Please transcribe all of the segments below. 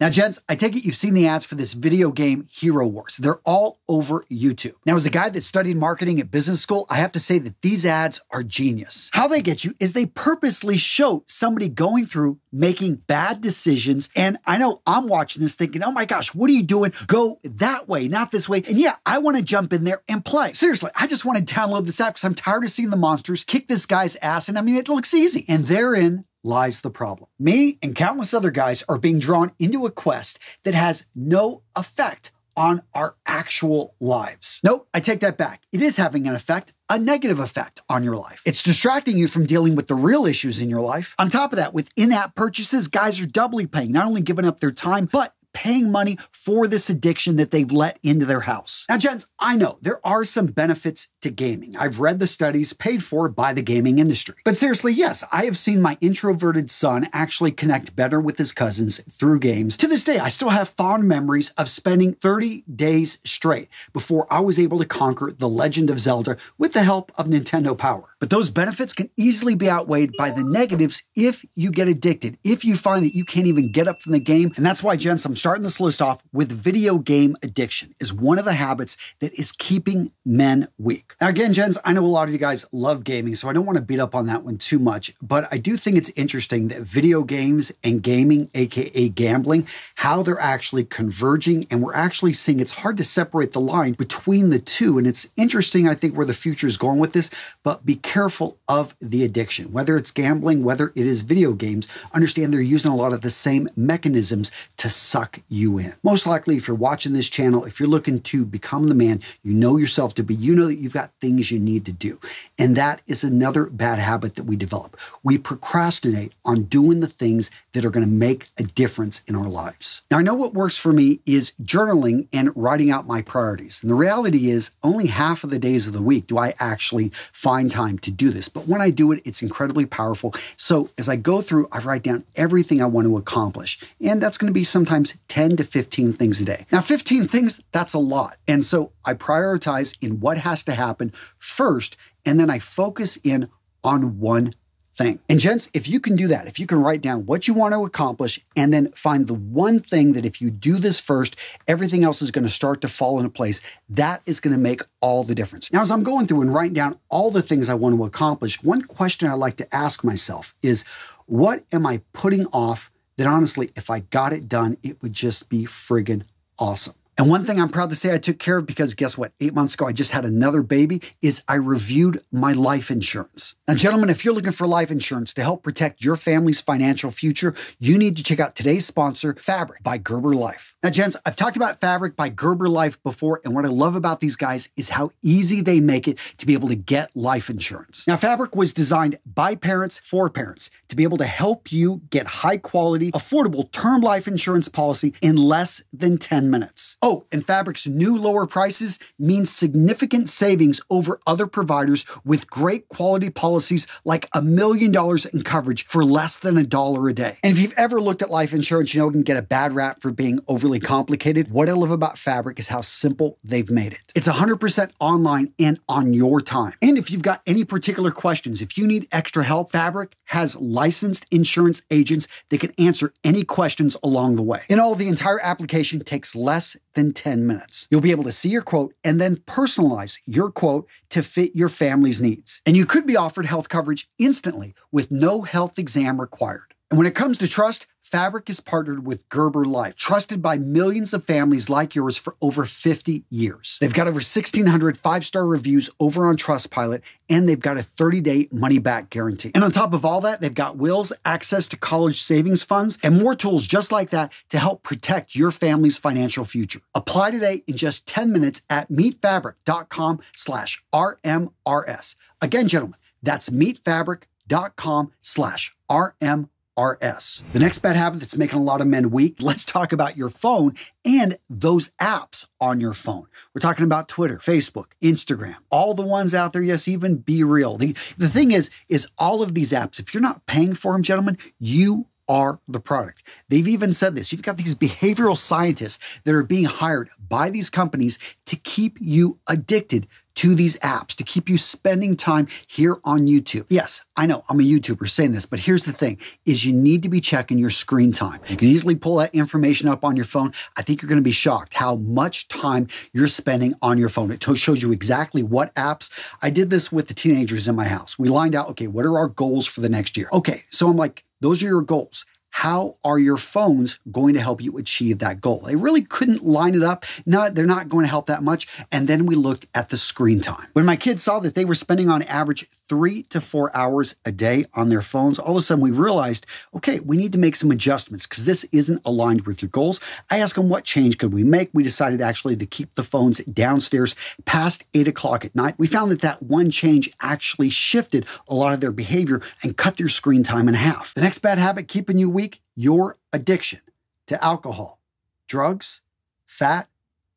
Now, gents, I take it you've seen the ads for this video game Hero Wars. They're all over YouTube. Now, as a guy that studied marketing at business school, I have to say that these ads are genius. How they get you is they purposely show somebody going through making bad decisions. And I know I'm watching this thinking, oh my gosh, what are you doing? Go that way, not this way. And yeah, I want to jump in there and play. Seriously, I just want to download this app because I'm tired of seeing the monsters kick this guy's ass. And I mean, it looks easy. And therein lies the problem. Me and countless other guys are being drawn into a quest that has no effect on our actual lives. Nope, I take that back. It is having an effect, a negative effect on your life. It's distracting you from dealing with the real issues in your life. On top of that, with in-app purchases, guys are doubly paying, not only giving up their time, but paying money for this addiction that they've let into their house. Now, gents, I know there are some benefits to gaming. I've read the studies paid for by the gaming industry. But seriously, yes, I have seen my introverted son actually connect better with his cousins through games. To this day, I still have fond memories of spending 30 days straight before I was able to conquer The Legend of Zelda with the help of Nintendo Power. But those benefits can easily be outweighed by the negatives if you get addicted, if you find that you can't even get up from the game. And that's why, gents, I'm starting this list off with video game addiction is one of the habits that is keeping men weak. Now, again, gents, I know a lot of you guys love gaming, so I don't want to beat up on that one too much, but I do think it's interesting that video games and gaming, aka gambling, how they're actually converging, and we're actually seeing it's hard to separate the line between the two. And it's interesting, I think, where the future is going with this, but be careful of the addiction. Whether it's gambling, whether it is video games, understand they're using a lot of the same mechanisms to suck you in. Most likely, if you're watching this channel, if you're looking to become the man you know yourself to be, you know that you've got things you need to do. And that is another bad habit that we develop. We procrastinate on doing the things that are going to make a difference in our lives. Now, I know what works for me is journaling and writing out my priorities. And the reality is only half of the days of the week do I actually find time to do this. But when I do it, it's incredibly powerful. So as I go through, I write down everything I want to accomplish. And that's going to be sometimes 10 to 15 things a day. Now, 15 things, that's a lot. And so I prioritize in what has to happen first, and then I focus in on one thing. And gents, if you can do that, if you can write down what you want to accomplish and then find the one thing that if you do this first, everything else is going to start to fall into place, that is going to make all the difference. Now, as I'm going through and writing down all the things I want to accomplish, one question I like to ask myself is, what am I putting off that honestly, if I got it done, it would just be friggin' awesome? And one thing I'm proud to say I took care of, because guess what? 8 months ago, I just had another baby, is I reviewed my life insurance. Now, gentlemen, if you're looking for life insurance to help protect your family's financial future, you need to check out today's sponsor, Fabric by Gerber Life. Now, gents, I've talked about Fabric by Gerber Life before, and what I love about these guys is how easy they make it to be able to get life insurance. Now, Fabric was designed by parents for parents to be able to help you get high quality, affordable term life insurance policy in less than 10 minutes. Oh, and Fabric's new lower prices means significant savings over other providers with great quality policies like $1 million in coverage for less than $1 a day. And if you've ever looked at life insurance, you know it can get a bad rap for being overly complicated. What I love about Fabric is how simple they've made it. It's 100% online and on your time. And if you've got any particular questions, if you need extra help, Fabric has licensed insurance agents that can answer any questions along the way. And all, the entire application takes less than 10 minutes. You'll be able to see your quote and then personalize your quote to fit your family's needs. And you could be offered health coverage instantly with no health exam required. And when it comes to trust, Fabric is partnered with Gerber Life, trusted by millions of families like yours for over 50 years. They've got over 1,600 five-star reviews over on Trustpilot, and they've got a 30-day money-back guarantee. And on top of all that, they've got wills, access to college savings funds, and more tools just like that to help protect your family's financial future. Apply today in just 10 minutes at meetfabric.com/RMRS. Again, gentlemen, that's meetfabric.com/RMRS. The next bad habit that's making a lot of men weak, let's talk about your phone and those apps on your phone. We're talking about Twitter, Facebook, Instagram, all the ones out there. Yes, even Be Real. The thing is all of these apps, if you're not paying for them, gentlemen, you are the product. They've even said this. You've got these behavioral scientists that are being hired by these companies to keep you addicted to these apps to keep you spending time here on YouTube. Yes, I know I'm a YouTuber saying this, but here's the thing, is you need to be checking your screen time. You can easily pull that information up on your phone. I think you're going to be shocked how much time you're spending on your phone. It shows you exactly what apps. I did this with the teenagers in my house. We lined out, okay, what are our goals for the next year? Okay, so I'm like, those are your goals. How are your phones going to help you achieve that goal? They really couldn't line it up. No, they're not going to help that much. And then we looked at the screen time. When my kids saw that they were spending on average 3 to 4 hours a day on their phones, all of a sudden we realized, okay, we need to make some adjustments because this isn't aligned with your goals. I asked them what change could we make. We decided actually to keep the phones downstairs past 8 o'clock at night. We found that that one change actually shifted a lot of their behavior and cut their screen time in half. The next bad habit keeping you weak, your addiction to alcohol, drugs, fat,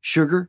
sugar,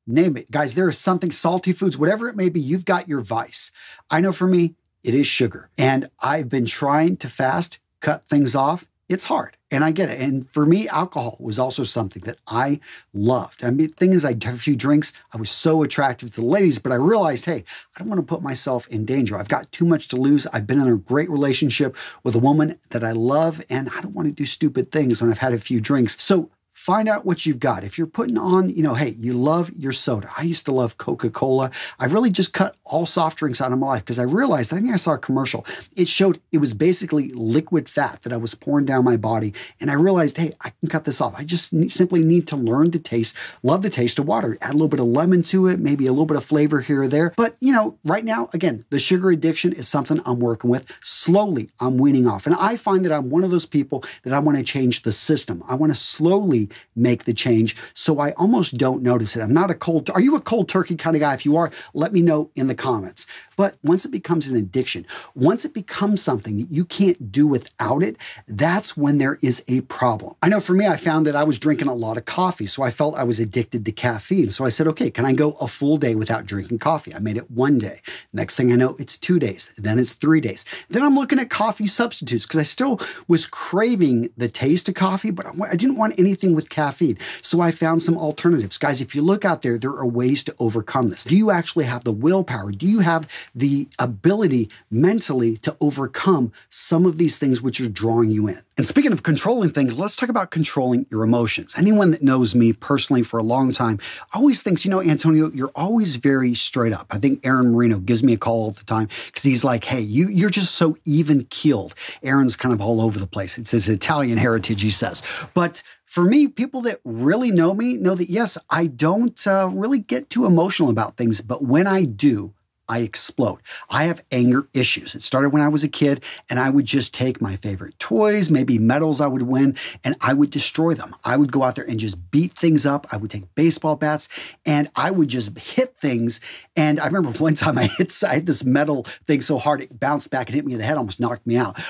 name it. Guys, there is something, salty foods, whatever it may be, you've got your vice. I know for me, it is sugar. And I've been trying to fast, cut things off. It's hard. And I get it. And for me, alcohol was also something that I loved. I mean, the thing is, I'd have a few drinks. I was so attractive to the ladies, but I realized, hey, I don't want to put myself in danger. I've got too much to lose. I've been in a great relationship with a woman that I love, and I don't want to do stupid things when I've had a few drinks. So find out what you've got. If you're putting on, hey, you love your soda. I used to love Coca-Cola. I really just cut all soft drinks out of my life because I realized, I think I saw a commercial. It showed it was basically liquid fat that I was pouring down my body. And I realized, hey, I can cut this off. I just simply need to learn to love the taste of water. Add a little bit of lemon to it, maybe a little bit of flavor here or there. But, right now, again, the sugar addiction is something I'm working with. Slowly, I'm weaning off. And I find that I'm one of those people that I want to change the system. I want to slowly make the change so I almost don't notice it. I'm not are you a cold turkey kind of guy? If you are, let me know in the comments. But once it becomes an addiction, once it becomes something you can't do without it, that's when there is a problem. I know for me, I found that I was drinking a lot of coffee, so I felt I was addicted to caffeine. So I said, okay, can I go a full day without drinking coffee? I made it 1 day. Next thing I know, it's 2 days. Then it's 3 days. Then I'm looking at coffee substitutes because I still was craving the taste of coffee, but I didn't want anything with caffeine. So I found some alternatives. Guys, if you look out there, there are ways to overcome this. Do you actually have the willpower? Do you have the ability mentally to overcome some of these things which are drawing you in? And speaking of controlling things, let's talk about controlling your emotions. Anyone that knows me personally for a long time always thinks, Antonio, you're always very straight up. I think Aaron Marino gives me a call all the time because he's like, hey, you're just so even-keeled. Aaron's kind of all over the place. It's his Italian heritage, he says. But for me, people that really know me know that, yes, I don't really get too emotional about things, but when I do, I explode. I have anger issues. It started when I was a kid, and I would just take my favorite toys, maybe medals I would win, and I would destroy them. I would go out there and just beat things up. I would take baseball bats, and I would just hit things. And I remember one time I hit this metal thing so hard it bounced back and hit me in the head, almost knocked me out.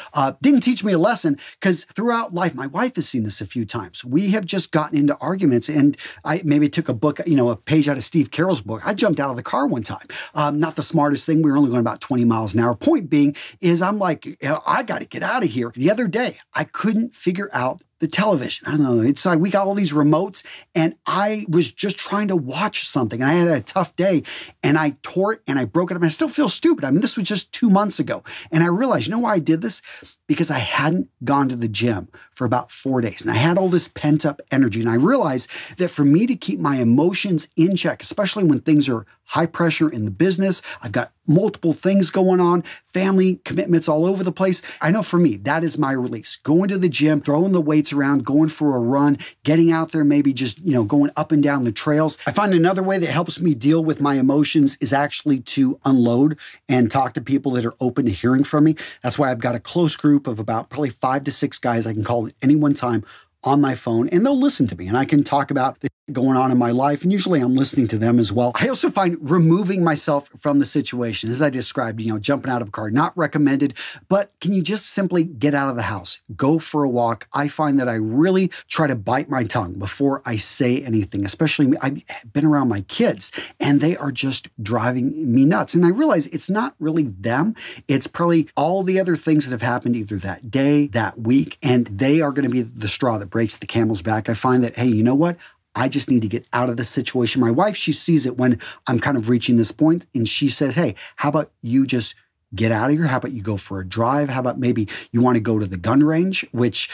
Didn't teach me a lesson because throughout life, my wife has seen this a few times. We have just gotten into arguments, and I maybe took a book, a page out of Steve Carroll's book. I jumped out of the car one time. Not the smartest thing. We were only going about 20 miles an hour. Point being is I'm like, I got to get out of here. The other day, I couldn't figure out the television. I don't know. It's like we got all these remotes and I was just trying to watch something. And I had a tough day and I tore it and I broke it up. And I still feel stupid. I mean, this was just 2 months ago. And I realized, you know why I did this? Because I hadn't gone to the gym for about 4 days. And I had all this pent up energy. And I realized that for me to keep my emotions in check, especially when things are high pressure in the business, I've got multiple things going on, family commitments all over the place. I know for me, that is my release. Going to the gym, throwing the weights around, going for a run, getting out there, maybe just, going up and down the trails. I find another way that helps me deal with my emotions is actually to unload and talk to people that are open to hearing from me. That's why I've got a close group of about probably 5 to 6 guys I can call at any one time on my phone, and they'll listen to me and I can talk about the going on in my life. And usually I'm listening to them as well. I also find removing myself from the situation, as I described, jumping out of a car, not recommended, but can you just simply get out of the house, go for a walk? I find that I really try to bite my tongue before I say anything, especially I've been around my kids and they are just driving me nuts. And I realize it's not really them. It's probably all the other things that have happened either that day, that week, and they are going to be the straw that breaks the camel's back. I find that, hey, you know what? I just need to get out of this situation. My wife, she sees it when I'm kind of reaching this point, and she says, hey, how about you just get out of here? How about you go for a drive? How about maybe you want to go to the gun range, which,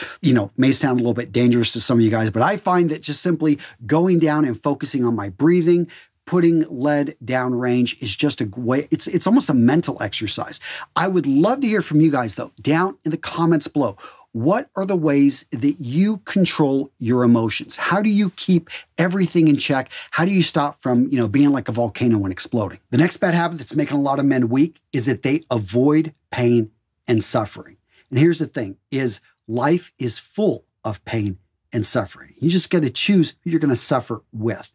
may sound a little bit dangerous to some of you guys, but I find that just simply going down and focusing on my breathing, putting lead downrange is just a way, it's almost a mental exercise. I would love to hear from you guys though, down in the comments below. What are the ways that you control your emotions? How do you keep everything in check? How do you stop from, being like a volcano and exploding? The next bad habit that's making a lot of men weak is that they avoid pain and suffering. And here's the thing is life is full of pain and suffering. You just got to choose who you're going to suffer with.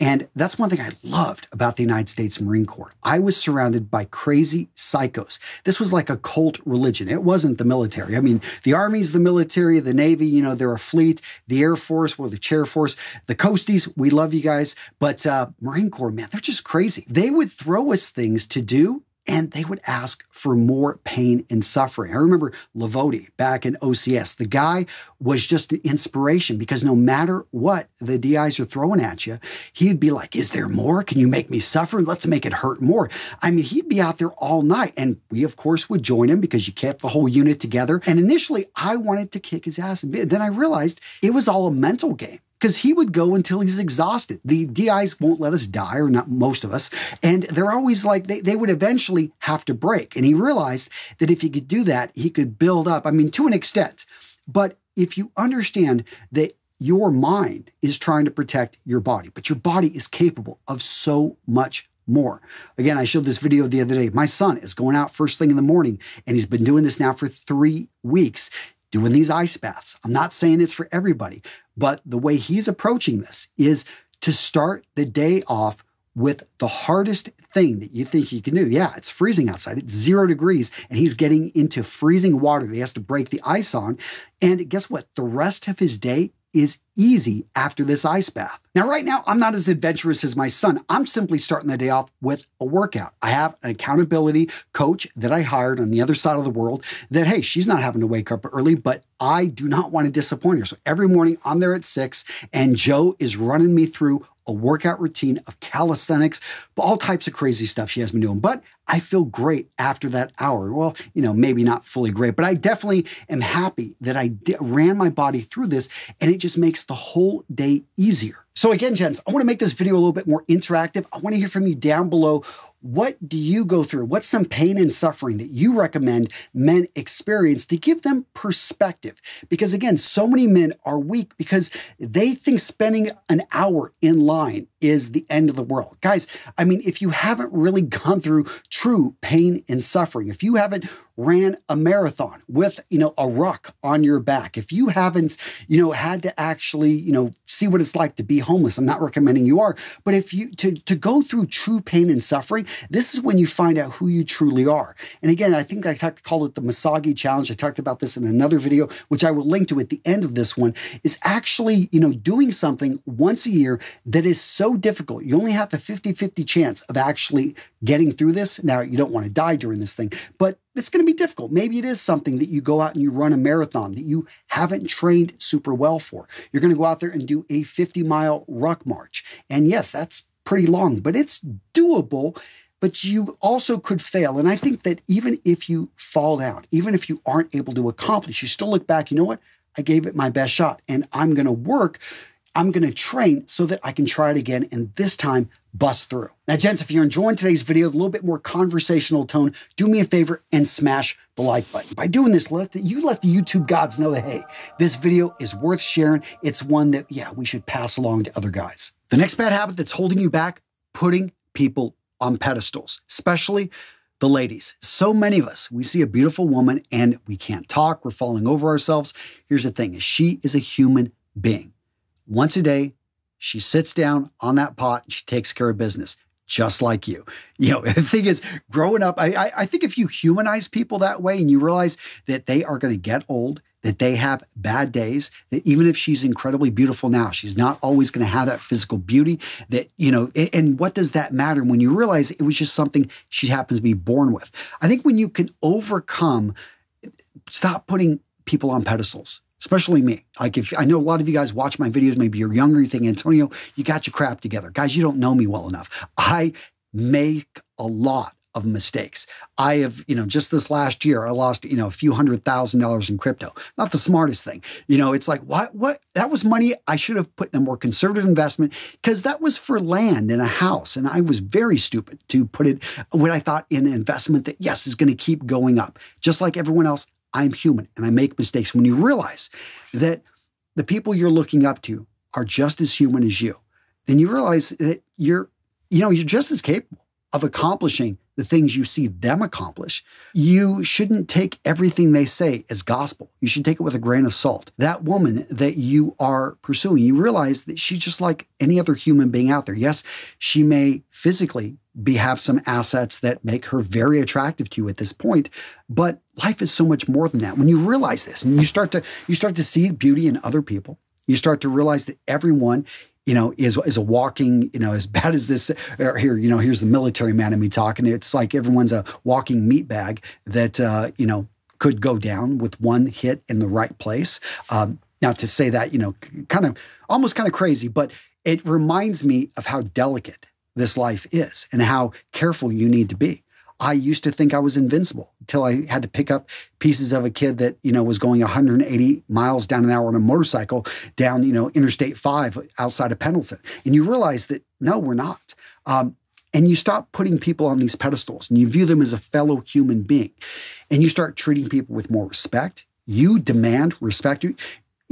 And that's one thing I loved about the United States Marine Corps. I was surrounded by crazy psychos. This was like a cult religion. It wasn't the military. I mean, the Army's the military, the Navy, they're a fleet, the Air Force, the Chair Force, the Coasties, we love you guys. But Marine Corps, man, they're just crazy. They would throw us things to do, and they would ask for more pain and suffering. I remember Lavodi back in OCS. The guy was just an inspiration because no matter what the DIs are throwing at you, he'd be like, is there more? Can you make me suffer? Let's make it hurt more. I mean, he'd be out there all night. And we, of course, would join him because you kept the whole unit together. And initially, I wanted to kick his ass. And then I realized it was all a mental game, because he would go until he's exhausted. The DIs won't let us die, or not most of us. And they're always like, they would eventually have to break. And he realized that if he could do that, he could build up, to an extent. But if you understand that your mind is trying to protect your body, but your body is capable of so much more. Again, I showed this video the other day. My son is going out first thing in the morning, and he's been doing this now for 3 weeks. Doing these ice baths. I'm not saying it's for everybody, but the way he's approaching this is to start the day off with the hardest thing that you think you can do. Yeah, it's freezing outside. It's 0 degrees, and he's getting into freezing water that he has to break the ice on. And guess what? The rest of his day is easy after this ice bath. Now, right now, I'm not as adventurous as my son. I'm simply starting the day off with a workout. I have an accountability coach that I hired on the other side of the world that, hey, she's not having to wake up early, but I do not want to disappoint her. So every morning I'm there at 6, and Joe is running me through a workout routine of calisthenics, all types of crazy stuff she has been doing. But I feel great after that hour. Well, maybe not fully great, but I definitely am happy that I ran my body through this, and it just makes the whole day easier. So again, gents, I want to make this video a little bit more interactive. I want to hear from you down below. What do you go through? What's some pain and suffering that you recommend men experience to give them perspective? Because again, so many men are weak because they think spending an hour in line is the end of the world. Guys, if you haven't really gone through true pain and suffering, if you haven't ran a marathon with, a ruck on your back, if you haven't, had to actually, see what it's like to be homeless, I'm not recommending you are, but if you, to go through true pain and suffering, this is when you find out who you truly are. And again, I think I called it the Misagi Challenge. I talked about this in another video, which I will link to at the end of this one, is actually, doing something once a year that is so difficult. You only have a 50-50 chance of actually getting through this. Now, you don't want to die during this thing, but it's going to be difficult. Maybe it is something that you go out and you run a marathon that you haven't trained super well for. You're going to go out there and do a 50-mile ruck march. And yes, that's pretty long, but it's doable. But you also could fail. And I think that even if you fall down, even if you aren't able to accomplish, you still look back, you know what? I gave it my best shot, and I'm going to work. I'm going to train so that I can try it again, and this time bust through. Now, gents, if you're enjoying today's video, a little bit more conversational tone, do me a favor and smash the like button. By doing this, let the YouTube gods know that, hey, this video is worth sharing. It's one that, yeah, we should pass along to other guys. The next bad habit that's holding you back, putting people on pedestals, especially the ladies. So many of us, we see a beautiful woman and we can't talk. We're falling over ourselves. Here's the thing, she is a human being. Once a day, she sits down on that pot and she takes care of business, just like you. The thing is, growing up, I think if you humanize people that way and you realize that they are going to get old, that they have bad days, that even if she's incredibly beautiful now, she's not always going to have that physical beauty, that, and what does that matter when you realize it was just something she happens to be born with? I think when you can overcome, stop putting people on pedestals. especially me. Like if I know a lot of you guys watch my videos, maybe you're younger, you think, Antonio, you got your crap together. Guys, you don't know me well enough. I make a lot of mistakes. I have, just this last year, I lost, a few $100,000 in crypto. Not the smartest thing. It's like, what? That was money I should have put in a more conservative investment because that was for land and a house. And I was very stupid to put it, what I thought in an investment that, yes, is going to keep going up. Just like everyone else, I'm human and I make mistakes. When you realize that the people you're looking up to are just as human as you, then you realize that you're just as capable of accomplishing the things you see them accomplish. You shouldn't take everything they say as gospel. You should take it with a grain of salt. That woman that you are pursuing, you realize that she's just like any other human being out there. Yes, she may physically have some assets that make her very attractive to you at this point, but life is so much more than that. When you realize this and you start to see beauty in other people, you start to realize that everyone is a walking, as bad as this, here's the military man in me talking. It's like everyone's a walking meat bag that, could go down with one hit in the right place. Now to say that, almost kind of crazy, but it reminds me of how delicate this life is and how careful you need to be. I used to think I was invincible until I had to pick up pieces of a kid that, was going 180 miles down an hour on a motorcycle down, Interstate 5 outside of Pendleton. And you realize that, no, we're not. And you stop putting people on these pedestals and you view them as a fellow human being. And you start treating people with more respect. You demand respect. You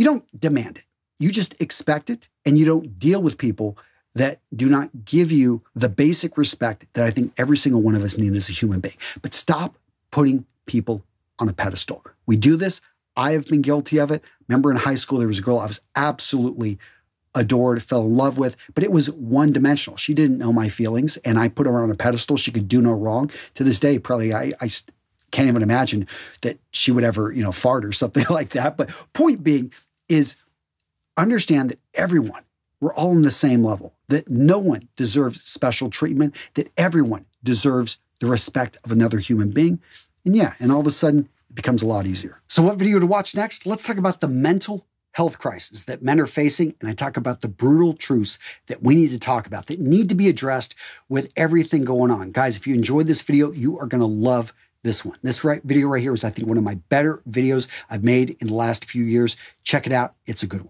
don't demand it. You just expect it. And you don't deal with people that do not give you the basic respect that I think every single one of us need as a human being. But stop putting people on a pedestal. We do this. I have been guilty of it. Remember in high school, there was a girl I was absolutely adored, fell in love with, but it was one-dimensional. She didn't know my feelings, and I put her on a pedestal. She could do no wrong. To this day, probably I can't even imagine that she would ever, fart or something like that. But point being is understand that everyone, we're all on the same level, that no one deserves special treatment, that everyone deserves the respect of another human being. And all of a sudden, it becomes a lot easier. So what video to watch next? Let's talk about the mental health crisis that men are facing, and I talk about the brutal truths that we need to talk about, that need to be addressed with everything going on. Guys, if you enjoyed this video, you are going to love this one. This video right here is, I think, one of my better videos I've made in the last few years. Check it out. It's a good one.